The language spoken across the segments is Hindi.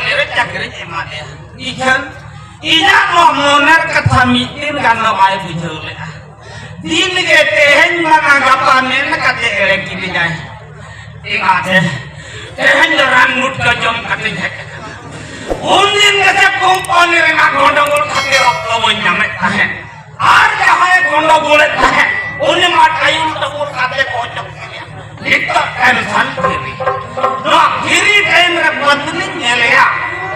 कंपनी रे चाकरी एमा दे इखन इना मोनर कथा मीटिंग गाना बाय बुझौले दिन के तेहन मना गपा मेन कते एड़े की जाए एक आते तेहन रान मुट का जम कते झक उन दिन के कंपनी रे ना गंडगोल खाते रक्त बन जामे है आर जहां गंडगोल है उन माटाई तो बोल खाते को चक लिखता tension free no free time रे बदली नेलया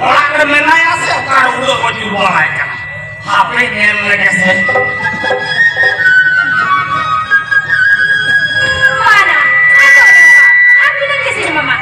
ओड़ा रे मेनाया से कार उड़ो को जुबाय का हापे नेल लगे से माना आप किधर कैसे मामा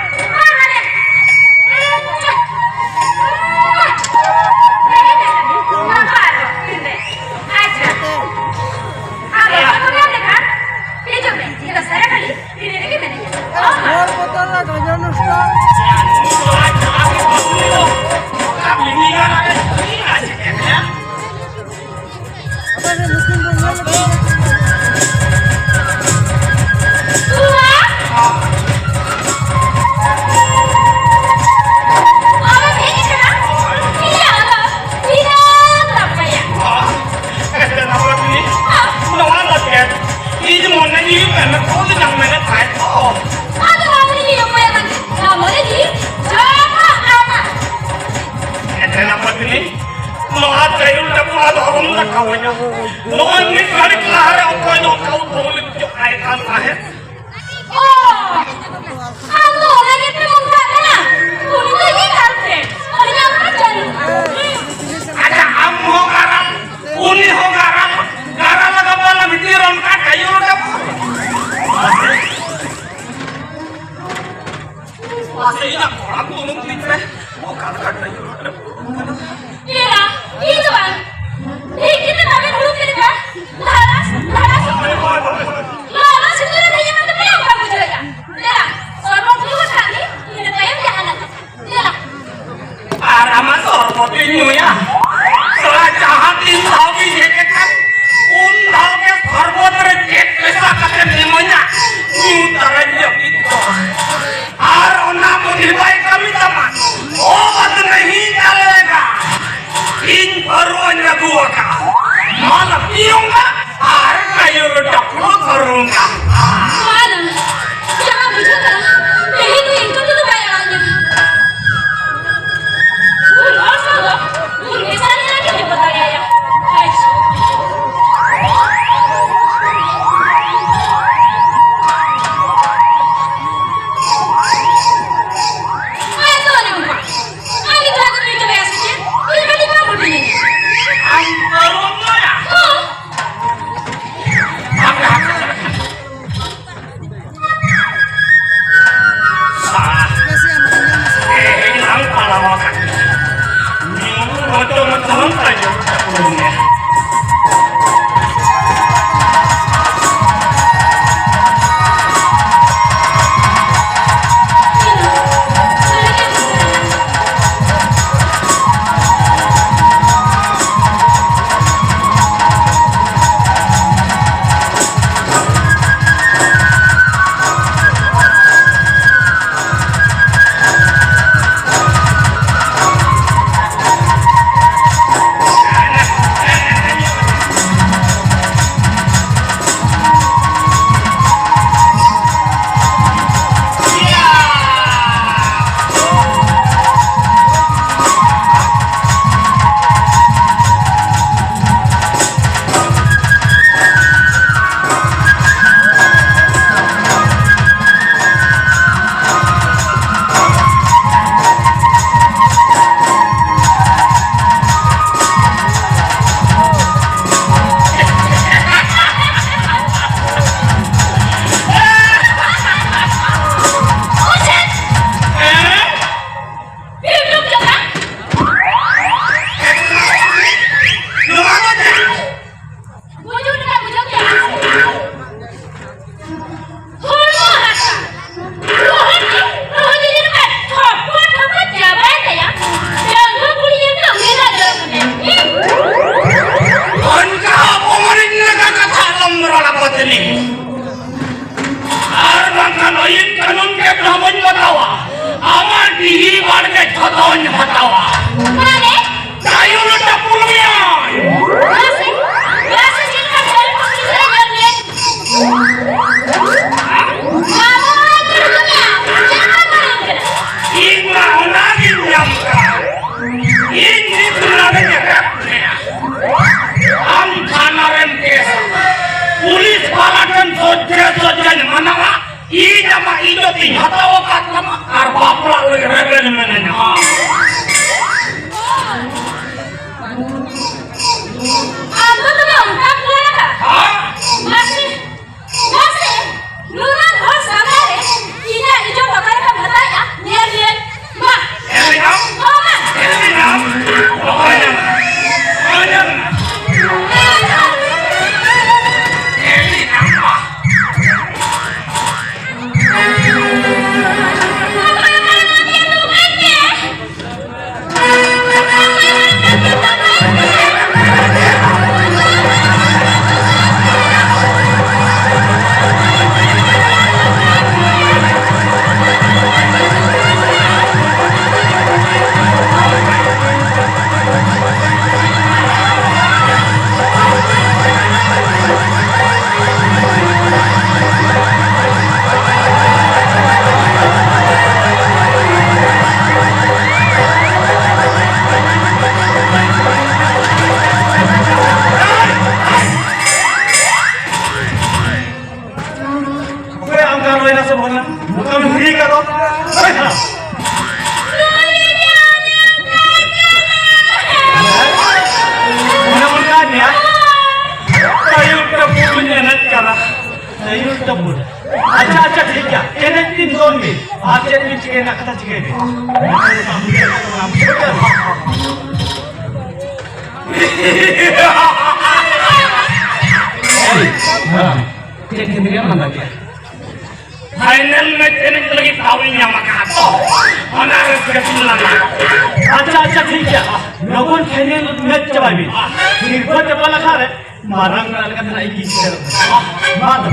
ᱤᱧ ᱦᱟᱛᱟᱣ ᱟᱠᱟᱫ ᱛᱟᱢᱟ ᱟᱨ ᱵᱟᱯᱞᱟᱜ ᱞᱟᱹᱜᱤᱫ ᱨᱮᱵᱮᱱ ᱢᱮᱱᱟᱧᱟ ᱟᱫᱚ ᱛᱚᱵᱮ ᱚᱱᱠᱟ ᱯᱞᱟᱱᱟ ᱢᱟᱥᱮ ᱱᱩᱱᱟᱹᱜ ᱦᱚᱲ ᱥᱟᱢᱟᱝ ᱨᱮ ᱤᱧᱟᱹᱜ ᱤᱡᱚᱛ ᱚᱠᱟᱨᱮ ᱵᱷᱟᱛᱟᱭᱟ ᱧᱮᱞ ᱢᱟ अच्छा अच्छा ठीक है एनएच 3 जोन में आप चेक में चिकन ना खाता चिकन चेक के मेरे मन लगे फाइनल में चेक लगी तावलियां मका तो अनारस के चिल्लाना अच्छा अच्छा ठीक है लोगों फाइनल मैच चलाबी फिर को चपला खा रे मारंग का ना एक ही मार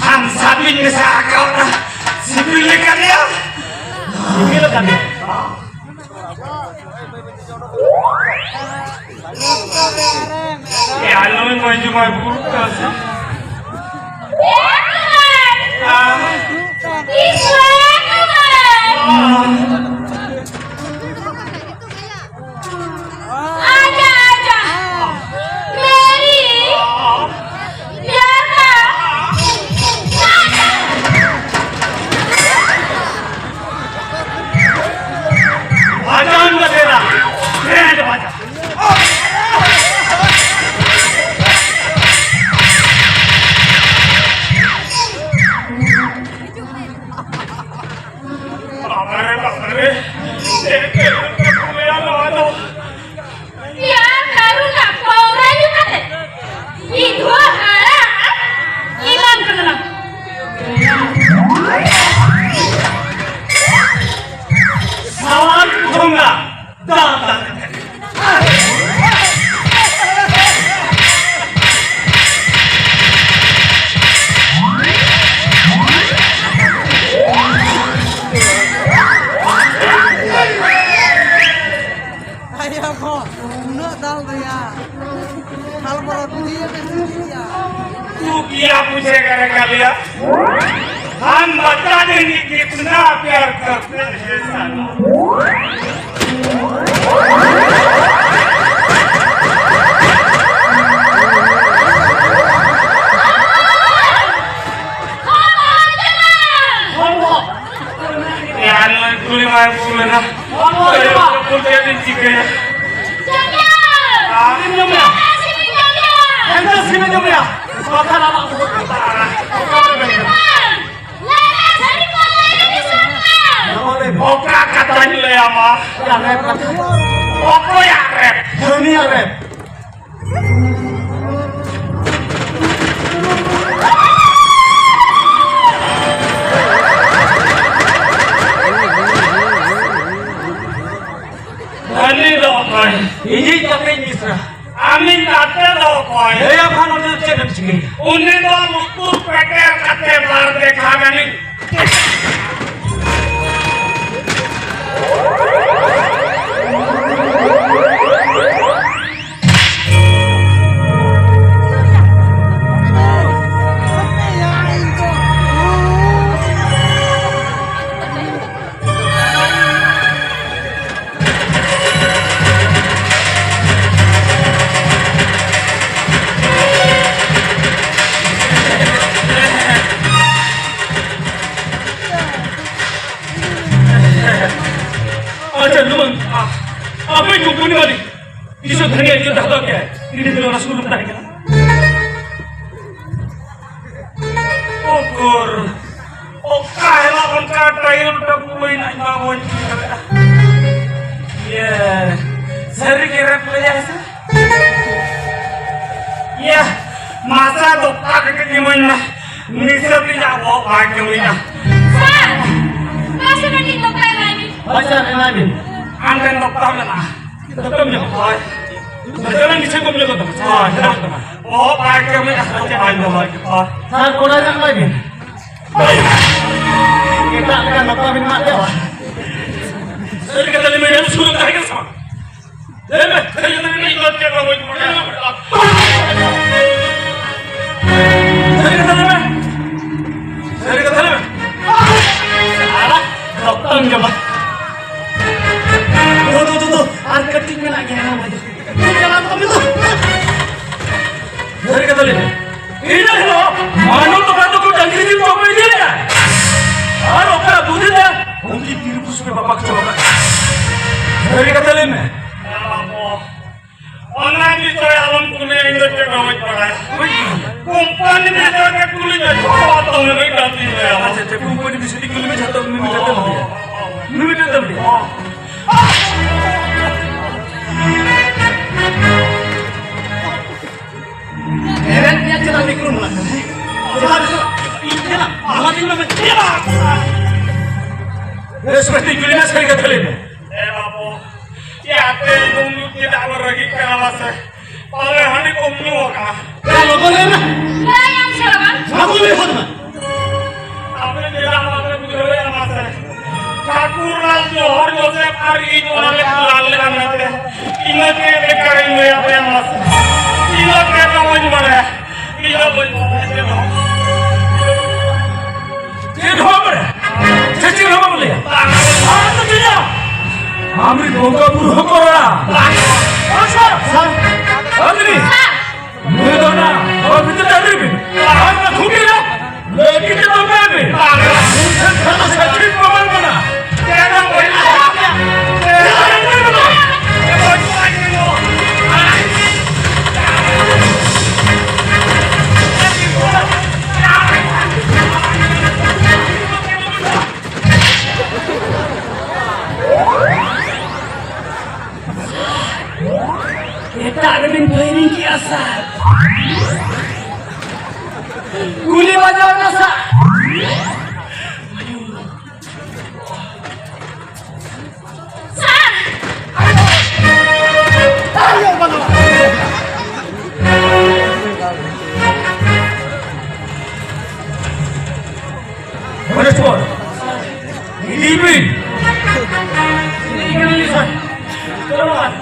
हम सभी में से आकर सिविल लेकर दिया सिविल कर दिया ये आलू में कोई जुमा बुक का से अरे तू क्या पूछेगा रे कालिया? हम बता देंगे कितना प्यार करते हैं साला। यार मैं तुझे मार बोले ना तो बोलते हैं चिके Oka katanya le ama. Ya rep. Oko ya rep. Dunia rep. Ani dokoi. Ini tapi misra. Amin kate dokoi. Ya kan udah cek sini. Unne do mutu peker kate bar dekha gani. Apa yang kau punya ni? Isu dhanya itu dah tahu क्या? Ini dia orang suruh bertanya kan? Okur, okah lah orang kata yang udah mulai nak bangun. Ya, seri kira pelajari sah. Ya, masa dokter ke gimana? Nisab ni nak bawa gimana? Sir, masa nanti dokter lagi. Baca Nabi. Angkat dokter mana? Dokter mana? Betul ni saya boleh kata. Oh, pakai mana? Sar kola yang lagi. Kita akan dokter bin mak dia. Saya kata ni mana suruh tak sama. Saya ni ikut dia kamu itu mana? Saya kata ni mana? Saya kata ni mana? Salah dokter ni apa? Tuh, marketing में लगे हैं भाई। तू चला तो कभी तो। Dari kata ni, ini lo, मानो तो बातों को डंगरी दी तो कोई नहीं है। और ओपरा दूध है, उनकी तीर पुष्प में बापा के चौका। Dari kata ni मैं, online ni तो आलम कुने इंद्र के गाँव में पड़ा है। कंपनी में जाके कुली में चौका तो नहीं डालती है। अच्छा, कंपनी में सिटी कुली में जाता हूँ, मैं जाता हूँ। मैं जाता हूँ। Dia cerita mikro mana? Ini lah, malam ini macam dia. Seperti kuliah saya kata ni. Bapu, ya telur tidak beragi keras. Paling hari kumnu kah? Kalau boleh na? Lah yang siapa? Aku boleh mana? Apa ni dia nak berjual yang mana? Kakuran Johor Joseph hari ini orang lalu anaknya. Ini ke bekar ini apa yang mana? Ini ke kamu di mana? Ini boleh. Jadi apa? Jadi apa boleh? Apa tu dia? Amri bongkar buruh korang. Apa? Amri. Mudahnya. Apa itu tadi? Apa khubi lah? Lagi kita apa? Kalau saya pemain mana? Jangan boleh. Kita ada training kiasa. Guli bajau nasa. Sir, Ayo mana? Mana tuan? Ini. Ini sah. Tolong.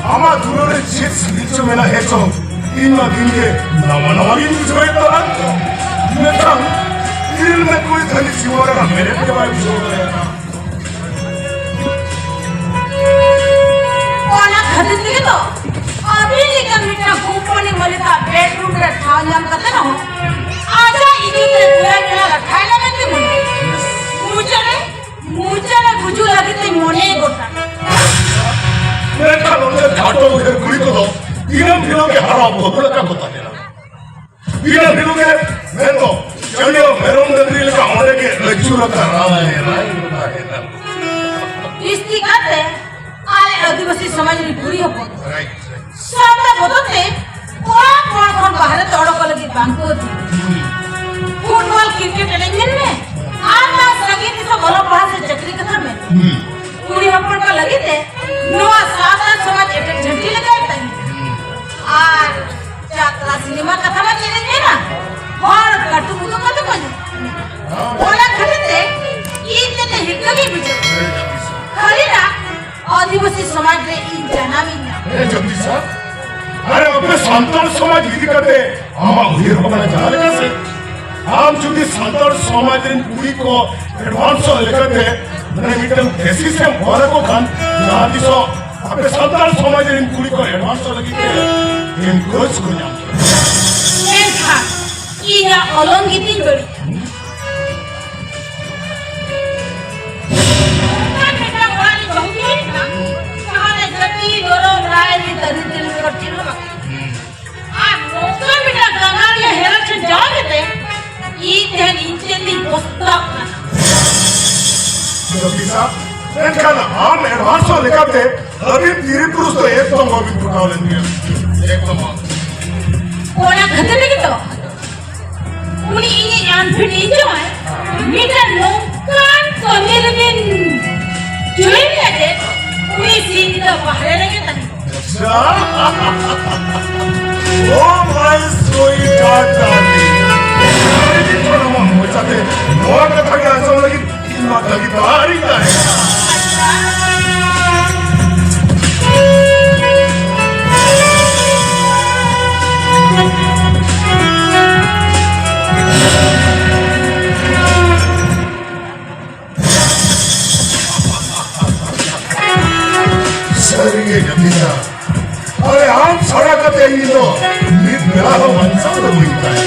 아마 둘러를 제 스리점에나 해서 인마 빈게 나만나만이 무서워했다. 내탕 이를 맺고 있다니 지워라가 매력에 말고 무서워야. वाला खरीदने तो अभी निकल मिटा कंपनी वाले का बेडरूम रे ठाण्याम करते ना हो आजा इधर तेरे पूरा मेरा रखाई लगे थे मुझे बुझू लगी थे मोने गोटा 내가 너네 가져오게 그리고도 이런 비록에 하라 먹으려고 것도 아니라 이런 비록에 맨도 전혀 메롱들이니까 어떻게 렉처를 따라야 해라 इस्ती करते आले आदिवासी समाज की पूरी हो सामने बोलते कौन बाहर दौड़ो को लगी बैंको थी फुटबॉल क्रिकेट एलिंगन में आना सगी थी तो बोलो बाहर से चक्री कथा में पूरी अपन का लगी थे नवा सादा समाज एक झंडी लगाए थे आज जात्रा सिनेमा कथा में चलेंगे ना और कटु मुझे कथा कोई बोला खरीदे इतने हिक्कली बिचो खरीदा आदिवासी समाज रे इन जनामी ना जगदीश अरे अपने संतान समाज विधि करते हम उधर होना जाने कैसे हम चूंकि संतान समाज इन पूरी को एडवांस लेकर मैंने मीटर देसी से मरे को खान जहाँ दिसो अपने संतान समाज इन पूरी को एडवांस लगी के इन कुछ को जान ये था इया ओलंगिती बड़ी हम एडवांस लेकर थे अभी धीरे पुरुष तो एकदम अभी उठा लेंगे एकदम कोना खतरे की तो उन्हीं इन्हीं अनफिट इंजो है मीटर नौकान तो मेरे बिन जुए भी आते उन्हीं सीन तो बाहर लगे तनी Oh my sweetheart darling अरे थोड़ा मुझे तो नोआ का था क्या ऐसा लगी इतना लगी बाहरी था सरिये जमीना अरे हम सड़क पे ही तो मिट मिला हो मंचन तो मिलता है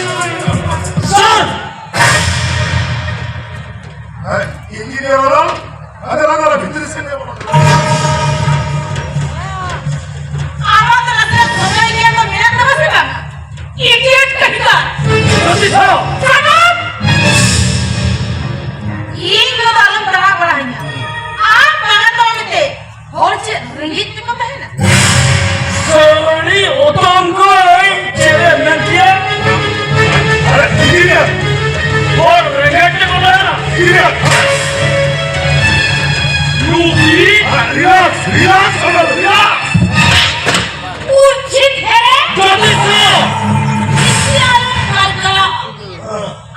सर इंजीनियर वाला अरे लगा भीतर से नहीं बोला आवाज लगा समय लिया तो मेरा नमस्ते बाबा इडियट कटका जल्दी छोड़ो ये जो आलम बड़ा बड़ा है आप बना तो मिलते और चे रंगीत में कब है ना सोनी ओतोंको चेरे नकिया अरे इंजीनियर और रेगेट के बोला है ना engineer UP relax relax relax उचित है जल्दी से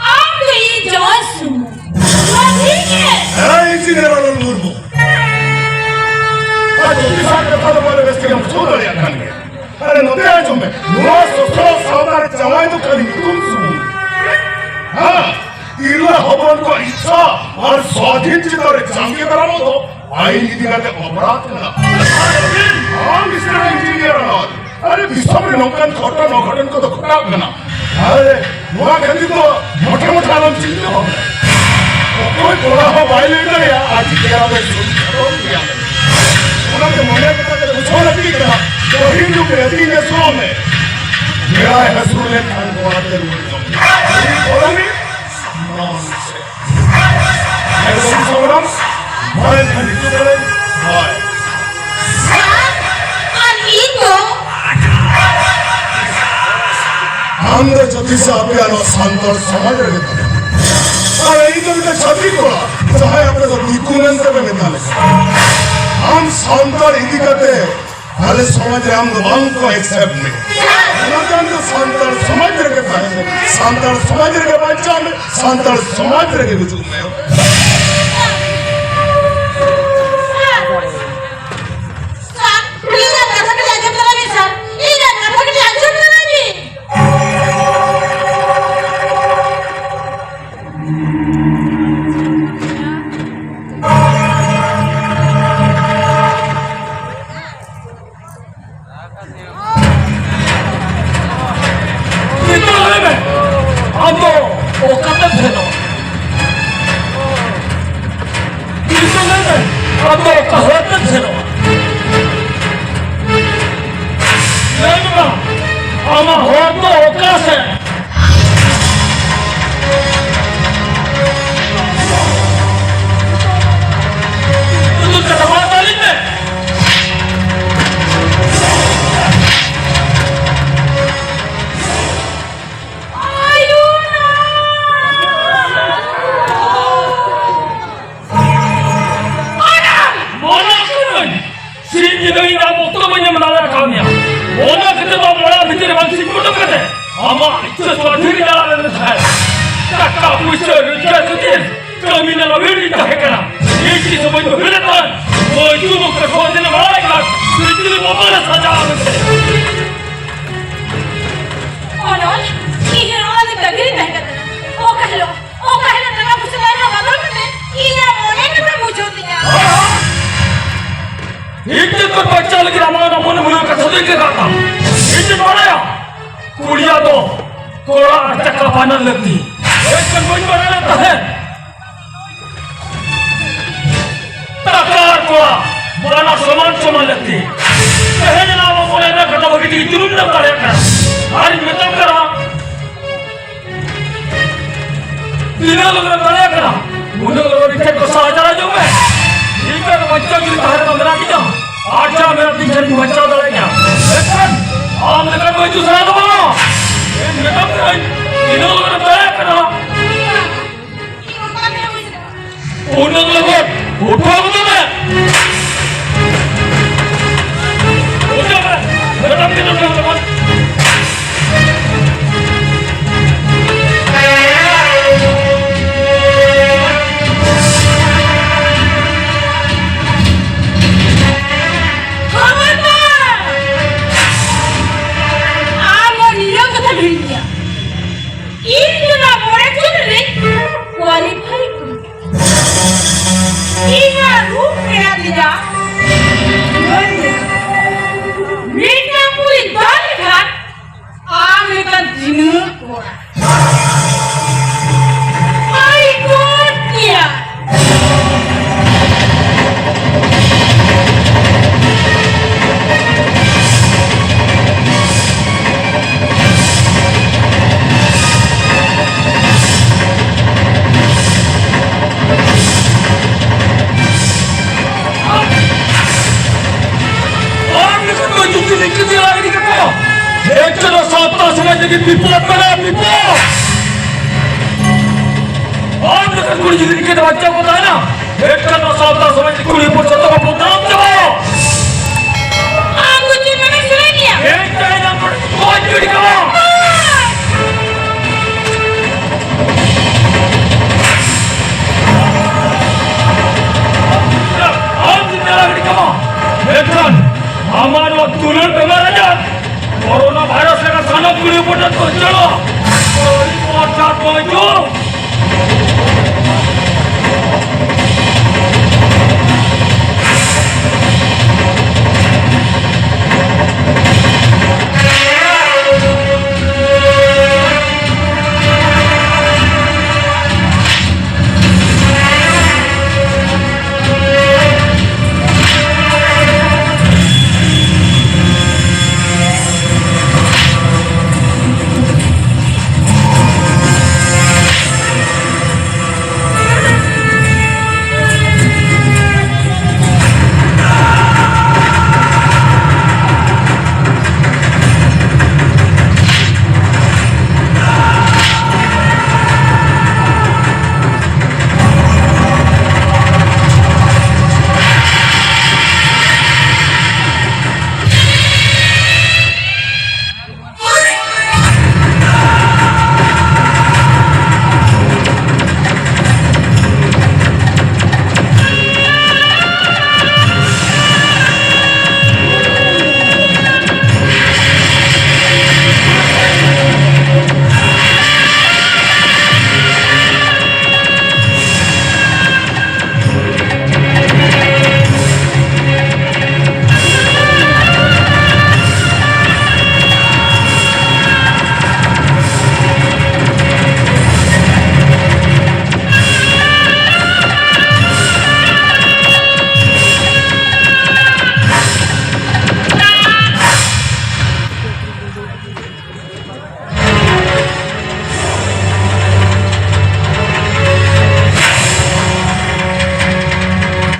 आप तो ये जवान सुनो ठीक है अरे इंजीनियर वाला मुर्मू आज दिशा के था तो बोले वैसे हम छोड़ दिया खाने अरे नोटे आज में नोआ सोचो सावधान जवान तो करी तुम सुन हाँ इल्ला हवन को इच्छा और स्वाधीन चित्तोरे जांगे करानो तो आईन नीति करते अपराध करना हाँ मिस्टर इंजीनियर अनाथ अरे विश्व में नौकन खोटा नौकरन को तो खोटा करना अरे नोआ कहती तो मोटे मोटे आलम चिंता हो गए कोई कोड़ा हो बाइले इधर या आज क्या मैं सुन रहा हूँ उन्होंने मने को तक पूछो लगी क्या तो हिंदू के अधीन में सो में मेरा है सुने खान को आते हुए बोला नहीं ऐसा सोरम भाई खान तो बोले भाई अनीतो हमने जति से अभियान संतर समाज रहे और यही तो इनका छाती कोड़ा चाहे अपने तो दिकुनन से भी मिला हम संतर इसी करते हाले समाज रे हम दोबां को एक्सेप्ट नहीं हम तो संतर समाज रे के पाए संतर समाज रे के बच्चा में संतर समाज रे के वजूद में कुड़ी जिंदगी के बच्चा को बताया ना एक का 9 साल 10 समझ कुड़ी पर चलता वो प्रोग्राम